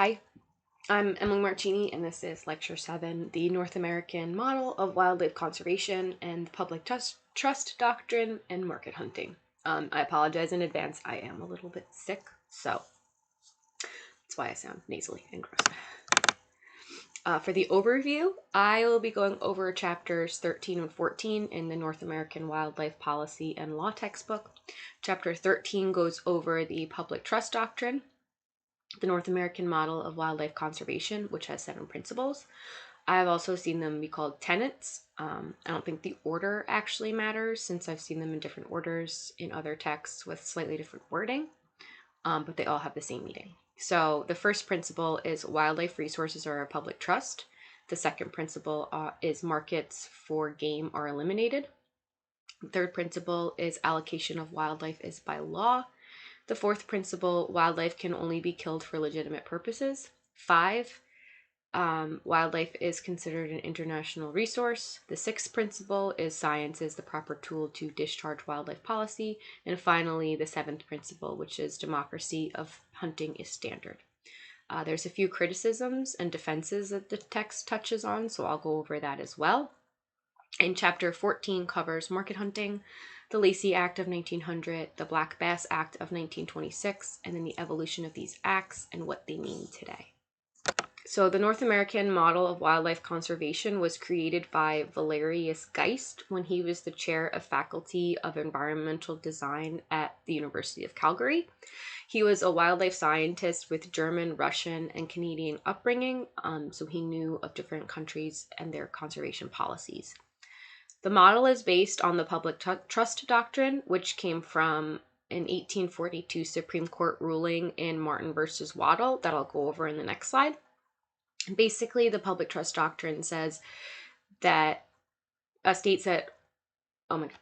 Hi, I'm Emily Marchini, and this is Lecture 7, the North American Model of Wildlife Conservation and the Public Trust Doctrine and Market Hunting. I apologize in advance, I am a little bit sick, so that's why I sound nasally and gross. For the overview, I will be going over chapters 13 and 14 in the North American Wildlife Policy and Law textbook. Chapter 13 goes over the Public Trust Doctrine, the North American Model of Wildlife Conservation, which has 7 principles. I've also seen them be called tenets. I don't think the order actually matters, since I've seen them in different orders in other texts with slightly different wording, but they all have the same meaning. So the first principle is wildlife resources are a public trust. The second principle is markets for game are eliminated. The third principle is allocation of wildlife is by law. The fourth principle, wildlife can only be killed for legitimate purposes. 5, wildlife is considered an international resource. The sixth principle is science is the proper tool to discharge wildlife policy. And finally, the 7th principle, which is democracy of hunting is standard. There's a few criticisms and defenses that the text touches on, so I'll go over that as well. And chapter 14 covers market hunting, the Lacey Act of 1900, the Black Bass Act of 1926, and then the evolution of these acts and what they mean today. So the North American Model of Wildlife Conservation was created by Valerius Geist when he was the chair of Faculty of Environmental Design at the University of Calgary. He was a wildlife scientist with German, Russian, and Canadian upbringing, so he knew of different countries and their conservation policies. The model is based on the Public Trust Doctrine, which came from an 1842 Supreme Court ruling in Martin versus Waddell that I'll go over in the next slide. Basically, the Public Trust Doctrine says that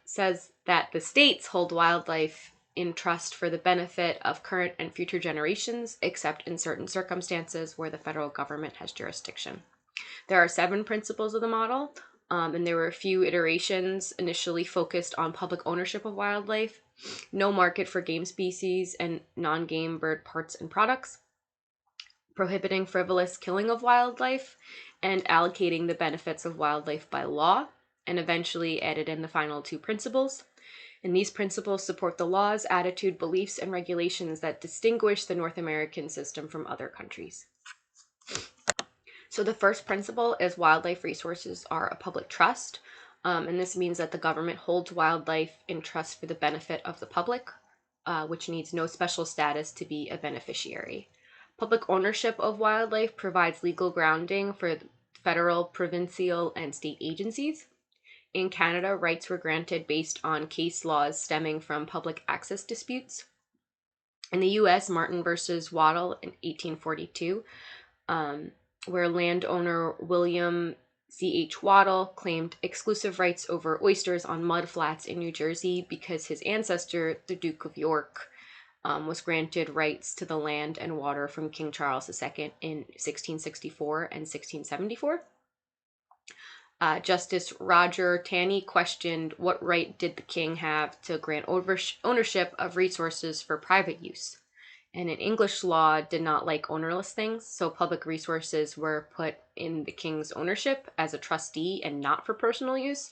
says that the states hold wildlife in trust for the benefit of current and future generations, except in certain circumstances where the federal government has jurisdiction. There are 7 principles of the model, and there were a few iterations initially focused on public ownership of wildlife, no market for game species and non-game bird parts and products, prohibiting frivolous killing of wildlife, and allocating the benefits of wildlife by law, and eventually added in the final 2 principles. And these principles support the laws, attitude, beliefs, and regulations that distinguish the North American system from other countries. So the first principle is wildlife resources are a public trust, and this means that the government holds wildlife in trust for the benefit of the public, which needs no special status to be a beneficiary. Public ownership of wildlife provides legal grounding for federal, provincial, and state agencies. In Canada, rights were granted based on case laws stemming from public access disputes. In the U.S., Martin versus Waddell in 1842, where landowner William C.H. Waddell claimed exclusive rights over oysters on mudflats in New Jersey because his ancestor, the Duke of York, was granted rights to the land and water from King Charles II in 1664 and 1674. Justice Roger Taney questioned what right did the king have to grant ownership of resources for private use. And in English law did not like ownerless things, so public resources were put in the king's ownership as a trustee and not for personal use.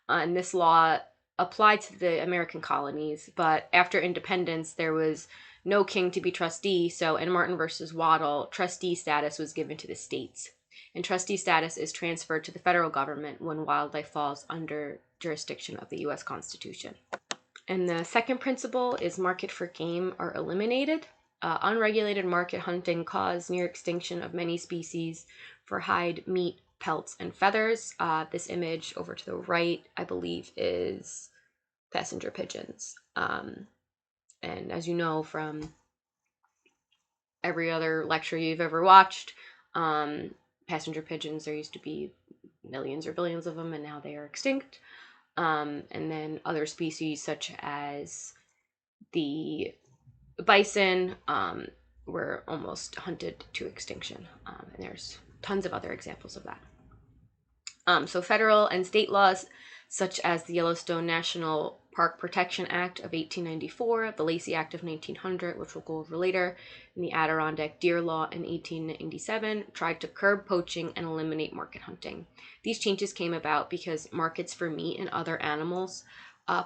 And this law applied to the American colonies, but after independence, there was no king to be trustee, so in Martin versus Waddell, trustee status was given to the states. And trustee status is transferred to the federal government when wildlife falls under jurisdiction of the U.S. Constitution. And the second principle is market for game are eliminated. Unregulated market hunting caused near extinction of many species for hide, meat, pelts, and feathers. This image over to the right, I believe, is passenger pigeons. And as you know from every other lecture you've ever watched, passenger pigeons, there used to be millions or billions of them, and now they are extinct. And then other species such as the bison were almost hunted to extinction. And there's tons of other examples of that. So federal and state laws such as the Yellowstone National Park Protection Act of 1894, the Lacey Act of 1900, which we'll go over later, and the Adirondack Deer Law in 1897, tried to curb poaching and eliminate market hunting. These changes came about because markets for meat and other animals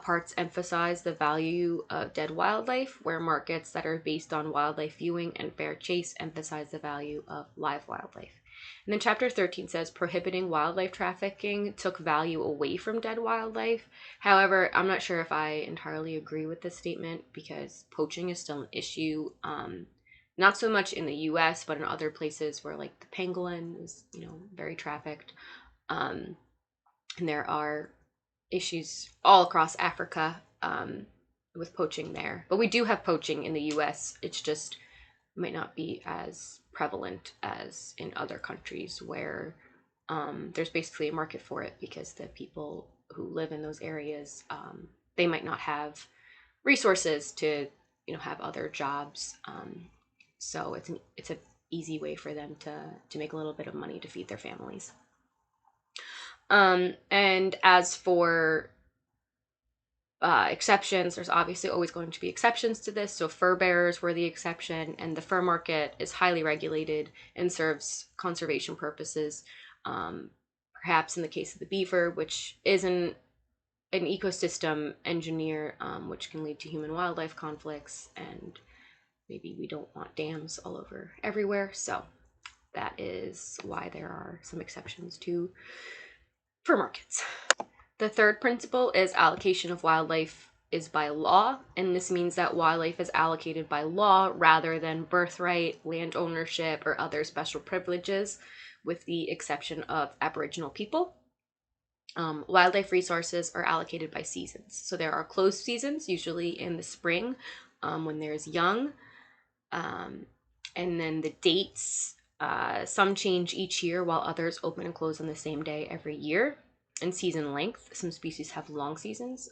parts emphasize the value of dead wildlife, where markets that are based on wildlife viewing and fair chase emphasize the value of live wildlife. And then chapter 13 says prohibiting wildlife trafficking took value away from dead wildlife. However, I'm not sure if I entirely agree with this statement because poaching is still an issue. Not so much in the US, but in other places where like the pangolin is, very trafficked. And there are issues all across Africa with poaching there. But we do have poaching in the US. It's just might not be as prevalent as in other countries where there's basically a market for it because the people who live in those areas, they might not have resources to, have other jobs. So it's an easy way for them to make a little bit of money to feed their families. And as for exceptions, there's obviously always going to be exceptions to this. So fur bearers were the exception, and the fur market is highly regulated and serves conservation purposes. Perhaps in the case of the beaver, which is an ecosystem engineer, which can lead to human-wildlife conflicts, and maybe we don't want dams all over everywhere. So that is why there are some exceptions to fur markets. The third principle is allocation of wildlife is by law, and this means that wildlife is allocated by law rather than birthright, land ownership, or other special privileges, with the exception of Aboriginal people. Wildlife resources are allocated by seasons. So there are closed seasons, usually in the spring when there's young, and then the dates, some change each year while others open and close on the same day every year. And season length, some species have long seasons.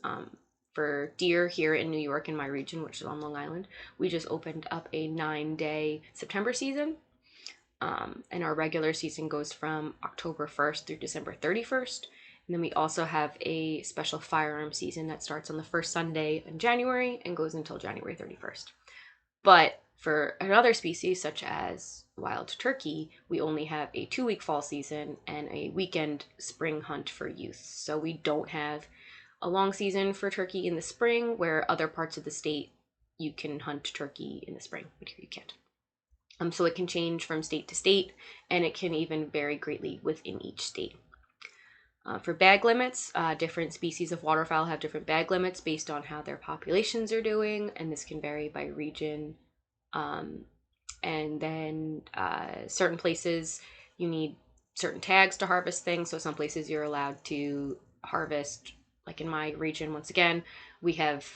For deer here in New York, in my region, which is on Long Island, we just opened up a 9-day September season. And our regular season goes from October 1st through December 31st. And then we also have a special firearm season that starts on the first Sunday in January and goes until January 31st. But for another species, such as wild turkey, we only have a 2-week fall season and a weekend spring hunt for youth. So we don't have a long season for turkey in the spring, where other parts of the state you can hunt turkey in the spring, but here you can't. So it can change from state to state, and it can even vary greatly within each state. For bag limits, different species of waterfowl have different bag limits based on how their populations are doing, and this can vary by region. And then certain places you need certain tags to harvest things. So some places you're allowed to harvest, like in my region, once again, we have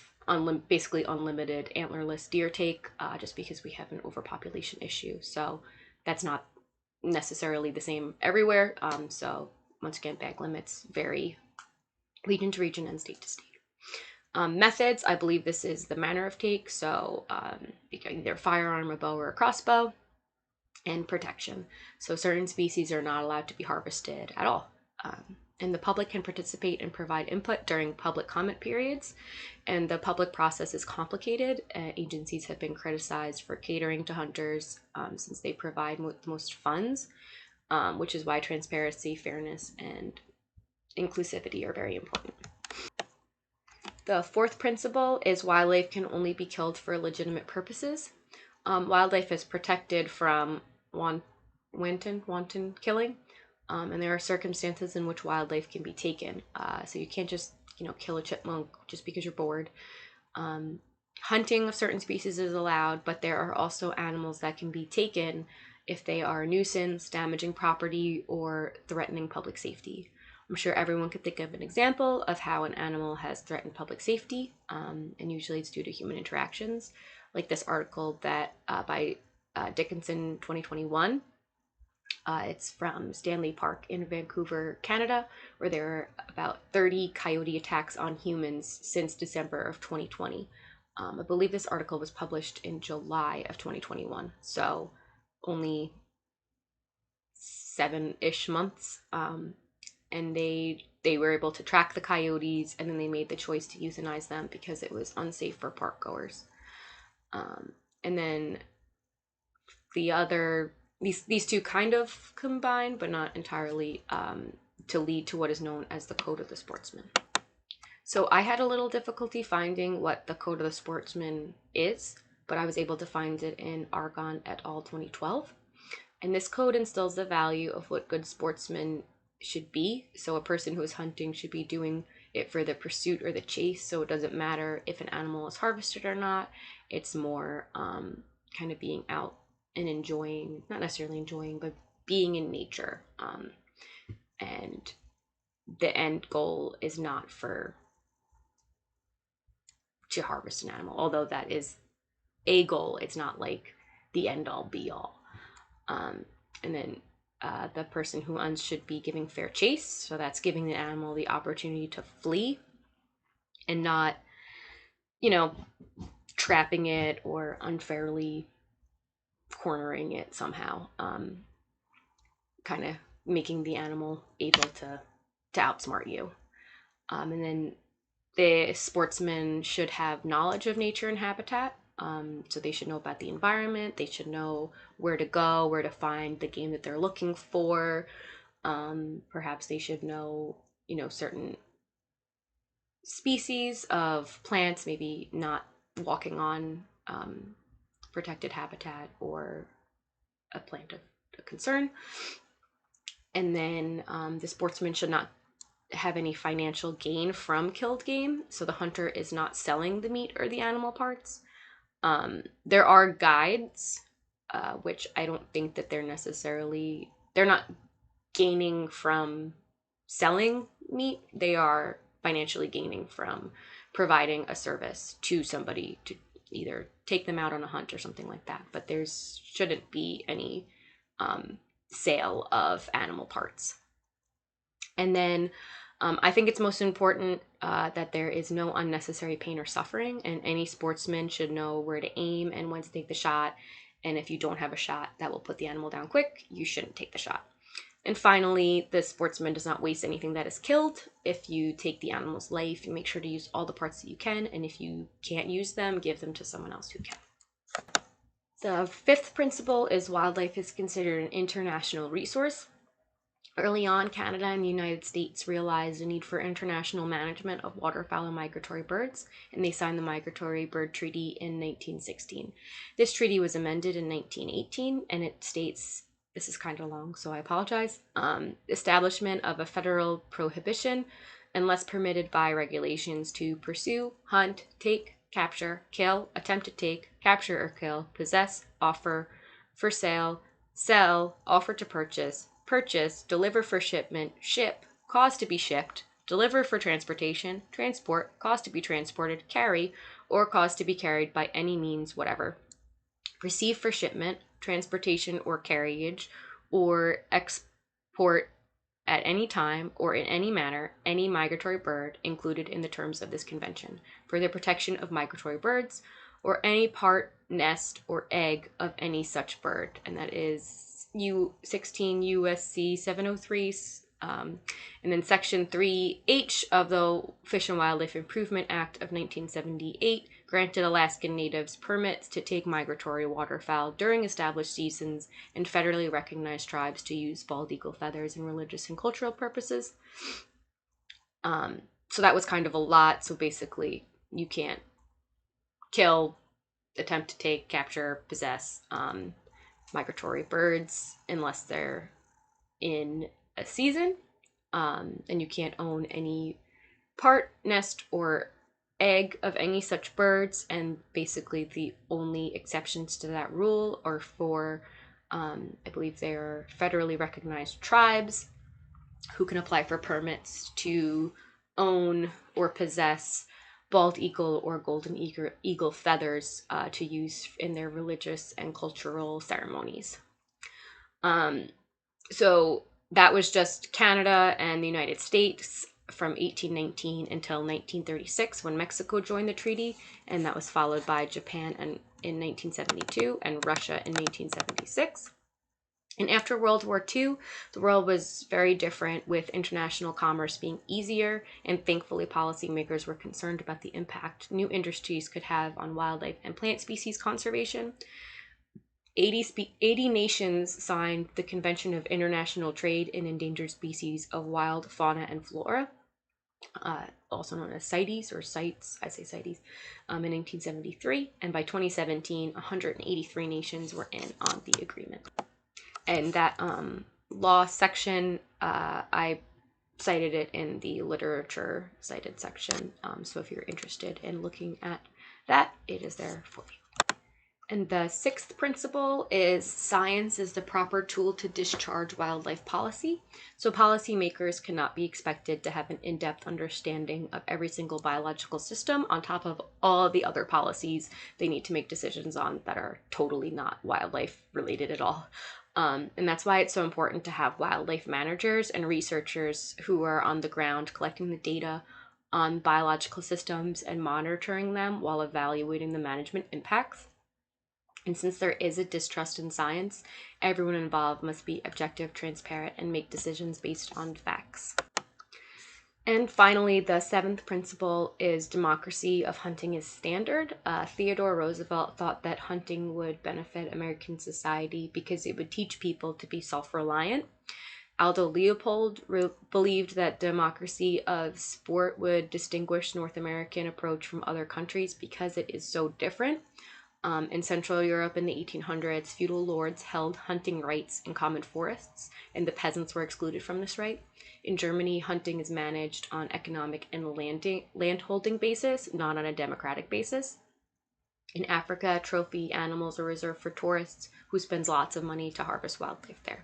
basically unlimited antlerless deer take just because we have an overpopulation issue. So that's not necessarily the same everywhere. So once again, bag limits vary region to region and state to state. Methods, I believe this is the manner of take, so either firearm, a bow, or a crossbow. And protection, so certain species are not allowed to be harvested at all. And the public can participate and provide input during public comment periods, and the public process is complicated. Agencies have been criticized for catering to hunters since they provide the most funds, which is why transparency, fairness, and inclusivity are very important. The fourth principle is wildlife can only be killed for legitimate purposes. Wildlife is protected from wanton killing, and there are circumstances in which wildlife can be taken. So you can't just kill a chipmunk just because you're bored. Hunting of certain species is allowed, but there are also animals that can be taken if they are a nuisance, damaging property, or threatening public safety. I'm sure everyone could think of an example of how an animal has threatened public safety, and usually it's due to human interactions, like this article that by Dickinson 2021. It's from Stanley Park in Vancouver, Canada, where there are about 30 coyote attacks on humans since December of 2020. I believe this article was published in July of 2021, so only 7-ish months. And they were able to track the coyotes, and then they made the choice to euthanize them because it was unsafe for park goers. And then the other, these two kind of combine, but not entirely, to lead to what is known as the Code of the Sportsman. So I had a little difficulty finding what the Code of the Sportsman is, but I was able to find it in Argonne et al. 2012. And this code instills the value of what good sportsmen should be. So a person who is hunting should be doing it for the pursuit or the chase. So it doesn't matter if an animal is harvested or not. It's more kind of being out and enjoying, not necessarily enjoying, but being in nature. And the end goal is not to harvest an animal, although that is a goal. It's not like the end all be all. And then the person who hunts should be giving fair chase. So that's giving the animal the opportunity to flee and not, trapping it or unfairly cornering it somehow. Kind of making the animal able to outsmart you. And then the sportsman should have knowledge of nature and habitat. So they should know about the environment. They should know where to go, where to find the game that they're looking for. Perhaps they should know, certain species of plants, maybe not walking on protected habitat or a plant of concern. And then the sportsman should not have any financial gain from killed game. So the hunter is not selling the meat or the animal parts. There are guides, which I don't think that they're not gaining from selling meat. They are financially gaining from providing a service to somebody to either take them out on a hunt or something like that. But there shouldn't be any sale of animal parts. And then I think it's most important that there is no unnecessary pain or suffering, and any sportsman should know where to aim and when to take the shot. And if you don't have a shot that will put the animal down quick, you shouldn't take the shot. And finally, the sportsman does not waste anything that is killed. If you take the animal's life, you make sure to use all the parts that you can, and if you can't use them, give them to someone else who can. The fifth principle is wildlife is considered an international resource. Early on, Canada and the United States realized the need for international management of waterfowl and migratory birds, and they signed the Migratory Bird Treaty in 1916. This treaty was amended in 1918, and it states, this is kind of long, so I apologize, establishment of a federal prohibition, unless permitted by regulations, to pursue, hunt, take, capture, kill, attempt to take, capture or kill, possess, offer, for sale, sell, offer to purchase, deliver for shipment, ship, cause to be shipped, deliver for transportation, transport, cause to be transported, carry, or cause to be carried by any means whatever, receive for shipment, transportation or carriage, or export at any time or in any manner any migratory bird included in the terms of this convention, for the protection of migratory birds, or any part, nest, or egg of any such bird. And that is 16 USC 703, and then Section 3H of the Fish and Wildlife Improvement Act of 1978 granted Alaskan natives permits to take migratory waterfowl during established seasons, and federally recognized tribes to use bald eagle feathers in religious and cultural purposes. So that was kind of a lot. So basically, you can't kill, attempt to take, capture, possess migratory birds unless they're in a season, and you can't own any part, nest, or egg of any such birds. And basically the only exceptions to that rule are for I believe they're federally recognized tribes who can apply for permits to own or possess bald eagle or golden eagle feathers to use in their religious and cultural ceremonies. So that was just Canada and the United States from 1819 until 1936 when Mexico joined the treaty, and that was followed by Japan in 1972 and Russia in 1976. And after World War II, the world was very different, with international commerce being easier, and thankfully policymakers were concerned about the impact new industries could have on wildlife and plant species conservation. 80 nations signed the Convention of International Trade in Endangered Species of Wild Fauna and Flora, also known as CITES or CITES, I say CITES, in 1973. And by 2017, 183 nations were in on the agreement. And that law section, I cited it in the literature cited section. So if you're interested in looking at that, it is there for you. And the sixth principle is science is the proper tool to discharge wildlife policy. So policymakers cannot be expected to have an in-depth understanding of every single biological system on top of all the other policies they need to make decisions on that are totally not wildlife related at all. And that's why it's so important to have wildlife managers and researchers who are on the ground collecting the data on biological systems and monitoring them while evaluating the management impacts. And since there is a distrust in science, everyone involved must be objective, transparent, and make decisions based on facts. And finally, the seventh principle is democracy of hunting is standard. Theodore Roosevelt thought that hunting would benefit American society because it would teach people to be self-reliant. Aldo Leopold believed that democracy of sport would distinguish North American approach from other countries because it is so different. In Central Europe in the 1800s, feudal lords held hunting rights in common forests, and the peasants were excluded from this right. In Germany, hunting is managed on economic and landholding basis, not on a democratic basis. In Africa, trophy animals are reserved for tourists who spend lots of money to harvest wildlife there.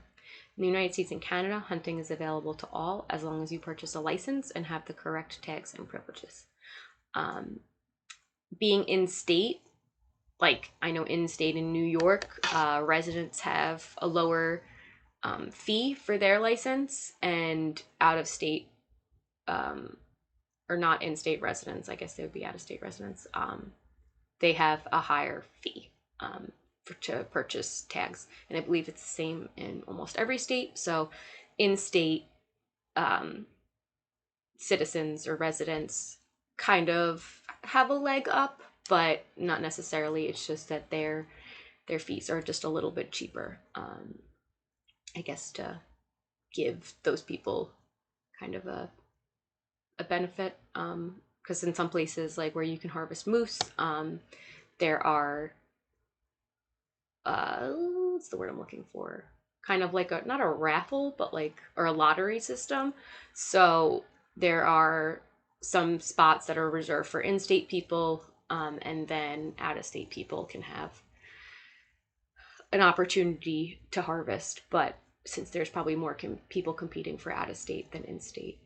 In the United States and Canada, hunting is available to all as long as you purchase a license and have the correct tags and privileges. Being in state, like I know in state in New York, residents have a lower fee for their license, and out of state, or not in state residents, I guess they would be out of state residents, they have a higher fee to purchase tags. And I believe it's the same in almost every state. So in state citizens or residents kind of have a leg up, but not necessarily. It's just that their fees are just a little bit cheaper, I guess, to give those people kind of a benefit, because in some places, like where you can harvest moose, there are what's the word I'm looking for, kind of like a, not a raffle, but like, or a lottery system. So there are some spots that are reserved for in-state people, and then out-of-state people can have an opportunity to harvest. But since there's probably more people competing for out-of-state than in-state,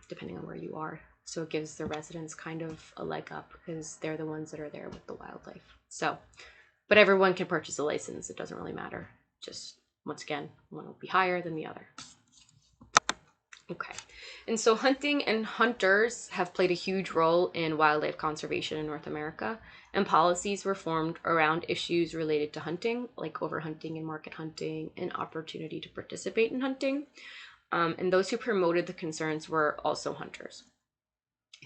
depending on where you are, so it gives the residents kind of a leg up because they're the ones that are there with the wildlife. So, but everyone can purchase a license. It doesn't really matter. Just, once again, one will be higher than the other. Okay, and so hunting and hunters have played a huge role in wildlife conservation in North America, and policies were formed around issues related to hunting, like overhunting and market hunting, and opportunity to participate in hunting. And those who promoted the concerns were also hunters.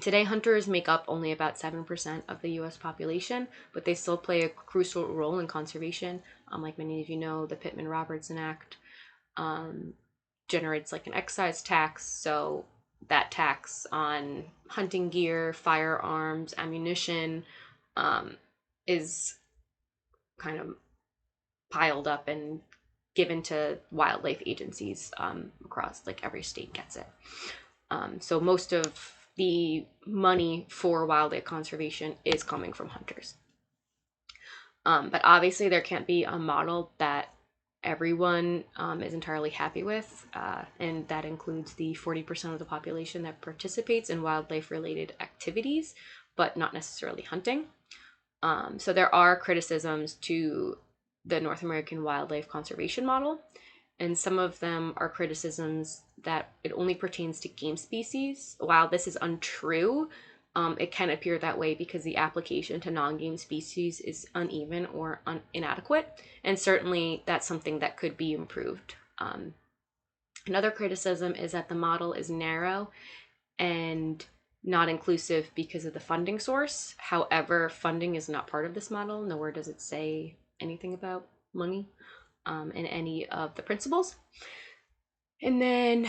Today, hunters make up only about 7% of the U.S. population, but they still play a crucial role in conservation. Like many of you know, the Pittman-Robertson Act generates like an excise tax, so that tax on hunting gear, firearms, ammunition is kind of piled up and given to wildlife agencies across, like every state gets it. So most of the money for wildlife conservation is coming from hunters. But obviously there can't be a model that everyone is entirely happy with, and that includes the 40% of the population that participates in wildlife-related activities, but not necessarily hunting. So there are criticisms to the North American wildlife conservation model, and some of them are criticisms that it only pertains to game species. While this is untrue, It can appear that way because the application to non-game species is uneven or inadequate, and certainly that's something that could be improved. Another criticism is that the model is narrow and not inclusive because of the funding source. However, funding is not part of this model. Nowhere does it say anything about money in any of the principles. And then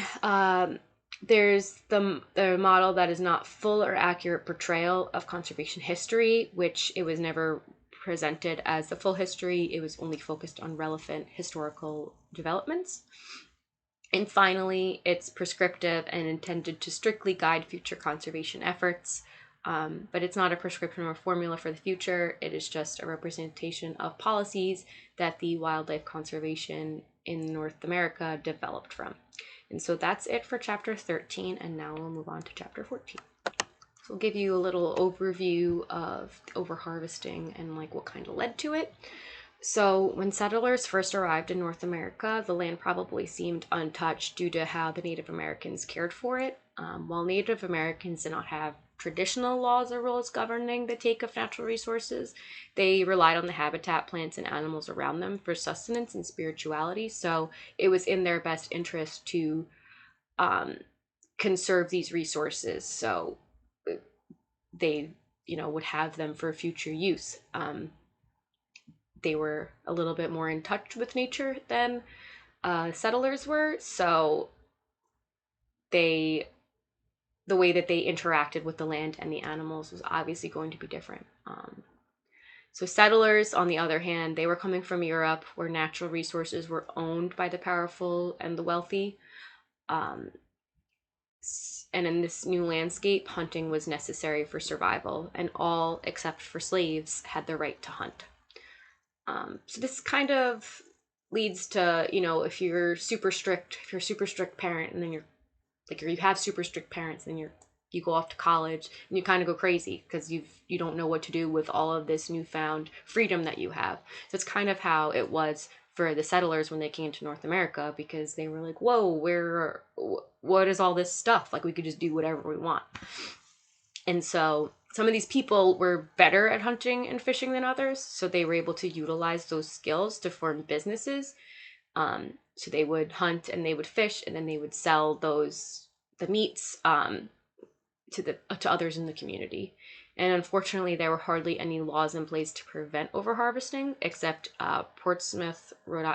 there's the model that is not full or accurate portrayal of conservation history, which it was never presented as the full history. It was only focused on relevant historical developments. And finally, it's prescriptive and intended to strictly guide future conservation efforts. But it's not a prescription or formula for the future. It is just a representation of policies that the wildlife conservation in North America developed from. And so that's it for chapter 13, and now we'll move on to chapter 14. So we'll give you a little overview of overharvesting and like what kind of led to it. So when settlers first arrived in North America, the land probably seemed untouched due to how the Native Americans cared for it. While Native Americans did not have traditional laws or rules governing the take of natural resources, they relied on the habitat, plants, and animals around them for sustenance and spirituality. So it was in their best interest to conserve these resources. So they, would have them for future use. They were a little bit more in touch with nature than settlers were. So the way that they interacted with the land and the animals was obviously going to be different. So settlers, on the other hand, they were coming from Europe, where natural resources were owned by the powerful and the wealthy. And in this new landscape, hunting was necessary for survival, and all except for slaves had the right to hunt. So this kind of leads to, if you're a super strict parent, and then you have super strict parents, and you go off to college and you kind of go crazy because you don't know what to do with all of this newfound freedom that you have. So it's kind of how it was for the settlers when they came to North America, because they were like, whoa, what is all this stuff? Like, we could just do whatever we want. And so some of these people were better at hunting and fishing than others, so they were able to utilize those skills to form businesses. So they would hunt and they would fish, and then they would sell the meats to others in the community. And unfortunately, there were hardly any laws in place to prevent overharvesting, except Portsmouth, Rhode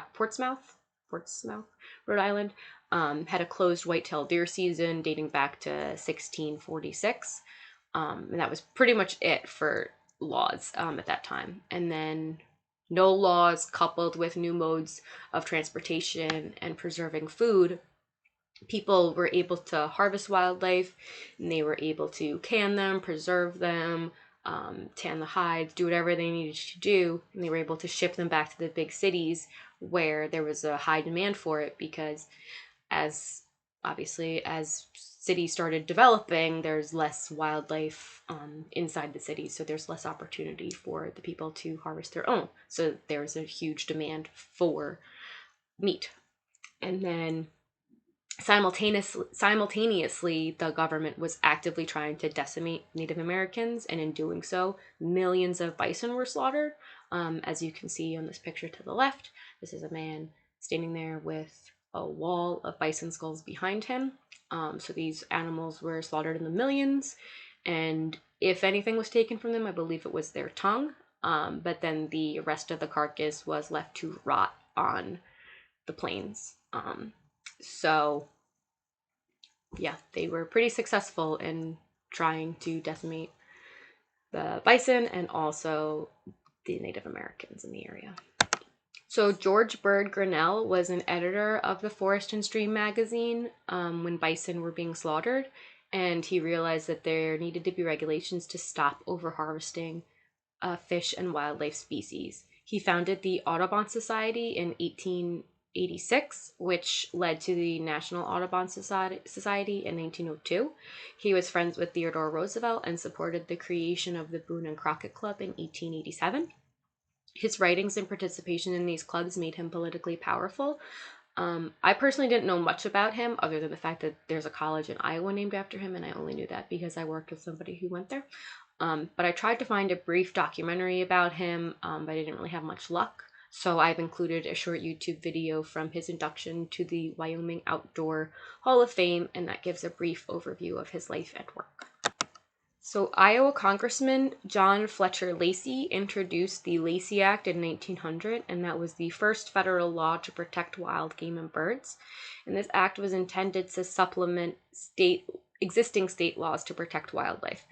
Island, had a closed white-tailed deer season dating back to 1646. And that was pretty much it for laws at that time. And then no laws coupled with new modes of transportation and preserving food, people were able to harvest wildlife, and they were able to can them, preserve them, tan the hides, do whatever they needed to do, and they were able to ship them back to the big cities where there was a high demand for it, because as cities started developing, there's less wildlife inside the city, so there's less opportunity for the people to harvest their own. So there's a huge demand for meat. And then simultaneously, the government was actively trying to decimate Native Americans, and in doing so, millions of bison were slaughtered. As you can see on this picture to the left, this is a man standing there with a wall of bison skulls behind him. So these animals were slaughtered in the millions, and if anything was taken from them, I believe it was their tongue, but then the rest of the carcass was left to rot on the plains. So yeah, they were pretty successful in trying to decimate the bison and also the Native Americans in the area. So George Bird Grinnell was an editor of the Forest and Stream magazine when bison were being slaughtered, and he realized that there needed to be regulations to stop overharvesting fish and wildlife species. He founded the Audubon Society in 1886, which led to the National Audubon Society in 1902. He was friends with Theodore Roosevelt and supported the creation of the Boone and Crockett Club in 1887. His writings and participation in these clubs made him politically powerful. I personally didn't know much about him other than the fact that there's a college in Iowa named after him, and I only knew that because I worked with somebody who went there. But I tried to find a brief documentary about him, but I didn't really have much luck. So I've included a short YouTube video from his induction to the Wyoming Outdoor Hall of Fame, and that gives a brief overview of his life and work. So Iowa Congressman John Fletcher Lacey introduced the Lacey Act in 1900, and that was the first federal law to protect wild game and birds. And this act was intended to supplement existing state laws to protect wildlife.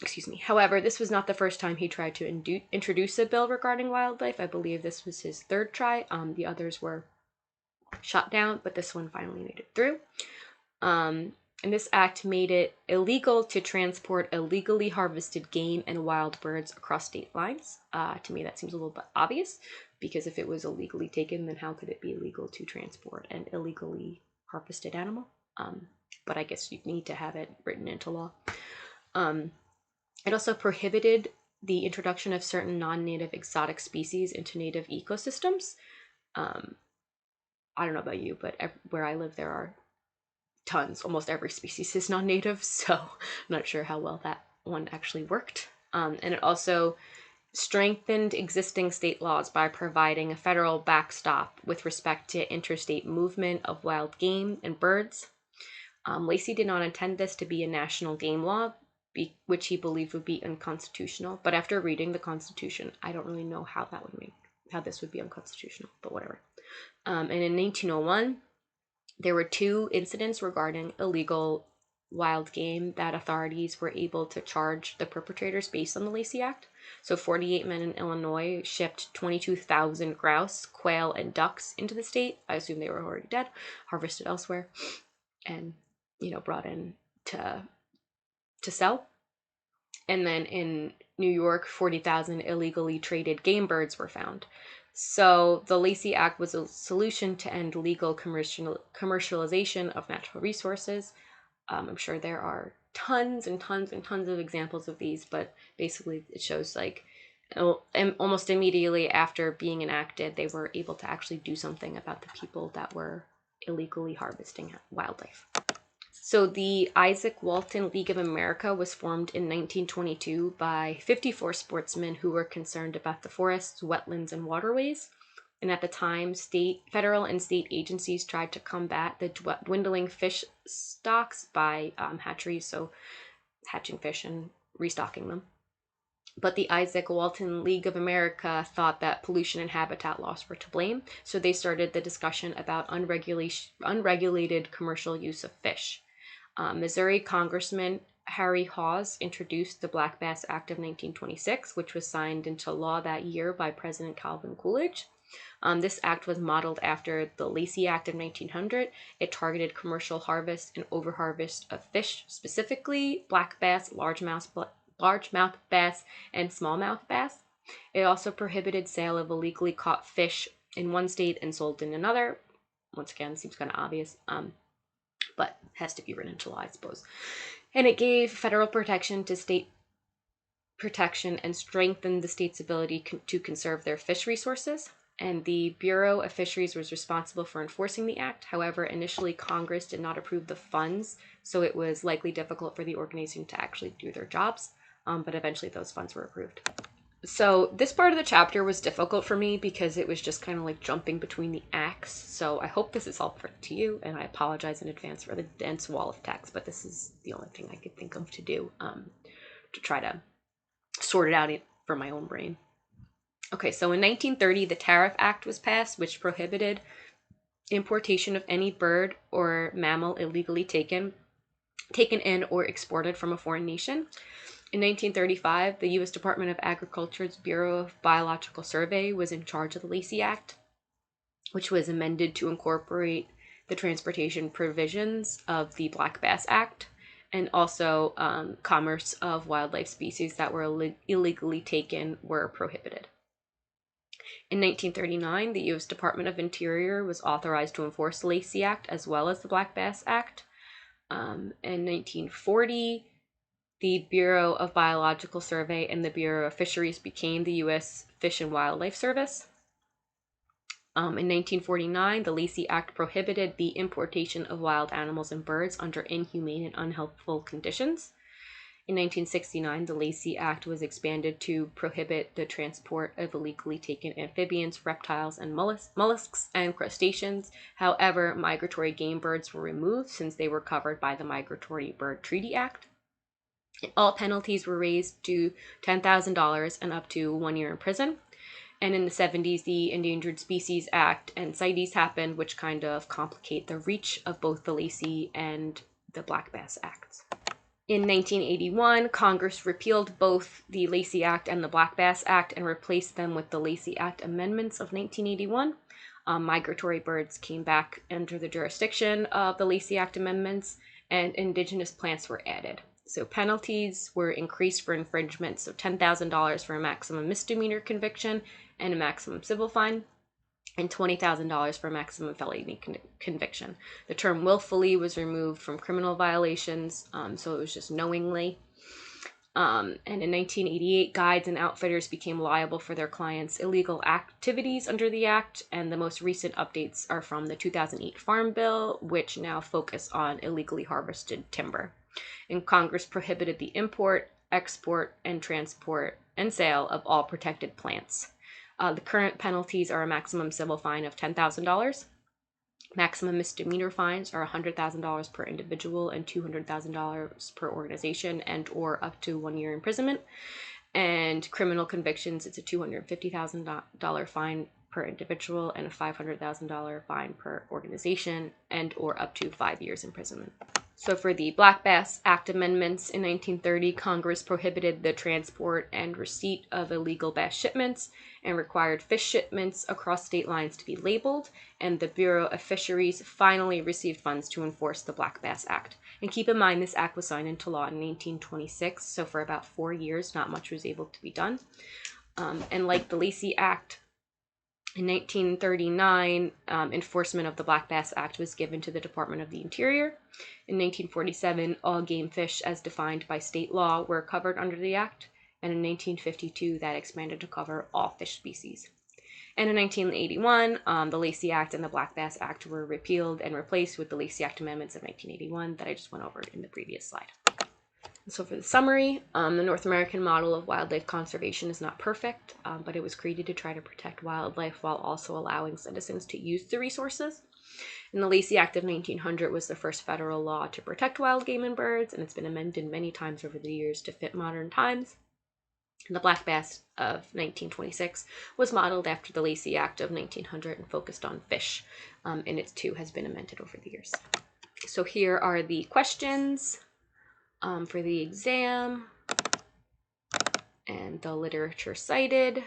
Excuse me. However, this was not the first time he tried to introduce a bill regarding wildlife. I believe this was his third try. The others were shot down, but this one finally made it through. And this act made it illegal to transport illegally harvested game and wild birds across state lines. To me, that seems a little bit obvious, because if it was illegally taken, then how could it be illegal to transport an illegally harvested animal? But I guess you need to have it written into law. It also prohibited the introduction of certain non-native exotic species into native ecosystems. I don't know about you, but where I live, there are tons. Almost every species is non-native, so I'm not sure how well that one actually worked. And it also strengthened existing state laws by providing a federal backstop with respect to interstate movement of wild game and birds. Lacey did not intend this to be a national game law, which he believed would be unconstitutional. But after reading the Constitution, I don't really know how this would be unconstitutional, but whatever. And in 1901, there were 2 incidents regarding illegal wild game that authorities were able to charge the perpetrators based on the Lacey Act. So 48 men in Illinois shipped 22,000 grouse, quail, and ducks into the state. I assume they were already dead, harvested elsewhere, and brought in to sell. And then in New York, 40,000 illegally traded game birds were found. So the Lacey Act was a solution to end legal commercialization of natural resources. I'm sure there are tons and tons and tons of examples of these, but basically it shows almost immediately after being enacted, they were able to actually do something about the people that were illegally harvesting wildlife. So the Isaac Walton League of America was formed in 1922 by 54 sportsmen who were concerned about the forests, wetlands, and waterways. And at the time, federal and state agencies tried to combat the dwindling fish stocks by hatcheries, so hatching fish and restocking them. But the Isaac Walton League of America thought that pollution and habitat loss were to blame, so they started the discussion about unregulated commercial use of fish. Missouri Congressman Harry Hawes introduced the Black Bass Act of 1926, which was signed into law that year by President Calvin Coolidge. This act was modeled after the Lacey Act of 1900. It targeted commercial harvest and overharvest of fish, specifically black bass, largemouth bass, and smallmouth bass. It also prohibited sale of illegally caught fish in one state and sold in another. Once again, seems kind of obvious, but has to be written into law, I suppose. And it gave federal protection to state protection and strengthened the state's ability to conserve their fish resources. And the Bureau of Fisheries was responsible for enforcing the act. However, initially Congress did not approve the funds, so it was likely difficult for the organization to actually do their jobs, but eventually those funds were approved. So this part of the chapter was difficult for me because it was just kind of like jumping between the acts. So I hope this is helpful to you, and I apologize in advance for the dense wall of text, but this is the only thing I could think of to do to try to sort it out for my own brain. Okay, so in 1930, the Tariff Act was passed, which prohibited importation of any bird or mammal illegally taken in or exported from a foreign nation. In 1935, the U.S. Department of Agriculture's Bureau of Biological Survey was in charge of the Lacey Act, which was amended to incorporate the transportation provisions of the Black Bass Act, and also commerce of wildlife species that were illegally taken were prohibited. In 1939, the U.S. Department of Interior was authorized to enforce the Lacey Act as well as the Black Bass Act. In 1940, the Bureau of Biological Survey and the Bureau of Fisheries became the U.S. Fish and Wildlife Service. In 1949, the Lacey Act prohibited the importation of wild animals and birds under inhumane and unhealthful conditions. In 1969, the Lacey Act was expanded to prohibit the transport of illegally taken amphibians, reptiles, and mollusks and crustaceans. However, migratory game birds were removed since they were covered by the Migratory Bird Treaty Act. All penalties were raised to $10,000 and up to 1 year in prison. And in the 70s, the Endangered Species Act and CITES happened, which kind of complicate the reach of both the Lacey and the Black Bass Acts. In 1981, Congress repealed both the Lacey Act and the Black Bass Act and replaced them with the Lacey Act amendments of 1981. Migratory birds came back under the jurisdiction of the Lacey Act amendments, and indigenous plants were added. So penalties were increased for infringement, so $10,000 for a maximum misdemeanor conviction and a maximum civil fine, and $20,000 for a maximum felony conviction. The term willfully was removed from criminal violations, so it was just knowingly. And in 1988, guides and outfitters became liable for their clients' illegal activities under the Act, and the most recent updates are from the 2008 Farm Bill, which now focus on illegally harvested timber. And Congress prohibited the import, export, and transport and sale of all protected plants. The current penalties are a maximum civil fine of $10,000. Maximum misdemeanor fines are $100,000 per individual and $200,000 per organization, and or up to 1 year imprisonment. And criminal convictions, it's a $250,000 fine per individual and a $500,000 fine per organization, and or up to 5 years imprisonment. So for the Black Bass Act amendments in 1930, Congress prohibited the transport and receipt of illegal bass shipments and required fish shipments across state lines to be labeled, and the Bureau of Fisheries finally received funds to enforce the Black Bass Act. And keep in mind, this act was signed into law in 1926, so for about 4 years, not much was able to be done. And like the Lacey Act, in 1939, enforcement of the Black Bass Act was given to the Department of the Interior. In 1947, all game fish as defined by state law were covered under the Act, and in 1952, that expanded to cover all fish species. And in 1981, the Lacey Act and the Black Bass Act were repealed and replaced with the Lacey Act amendments of 1981 that I just went over in the previous slide. So for the summary, the North American model of wildlife conservation is not perfect, but it was created to try to protect wildlife while also allowing citizens to use the resources. And the Lacey Act of 1900 was the first federal law to protect wild game and birds, and it's been amended many times over the years to fit modern times. And the Black Bass of 1926 was modeled after the Lacey Act of 1900 and focused on fish, and it too has been amended over the years. So here are the questions for the exam, and the literature cited,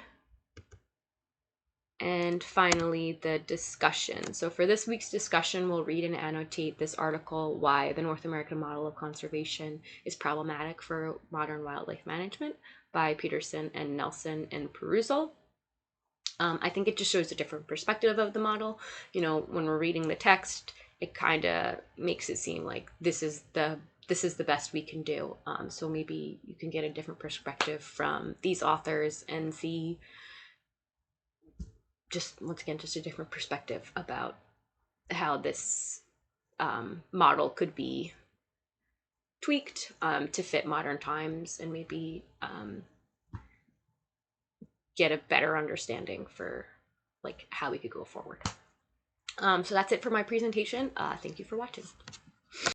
and finally the discussion. So for this week's discussion, we'll read and annotate this article, Why the North American Model of Conservation is Problematic for Modern Wildlife Management, by Peterson and Nelson and Perusal. I think it just shows a different perspective of the model. You know, when we're reading the text, it kind of makes it seem like this is the best we can do. So maybe you can get a different perspective from these authors and see, just once again, just a different perspective about how this model could be tweaked to fit modern times, and maybe get a better understanding for like how we could go forward. So that's it for my presentation. Thank you for watching.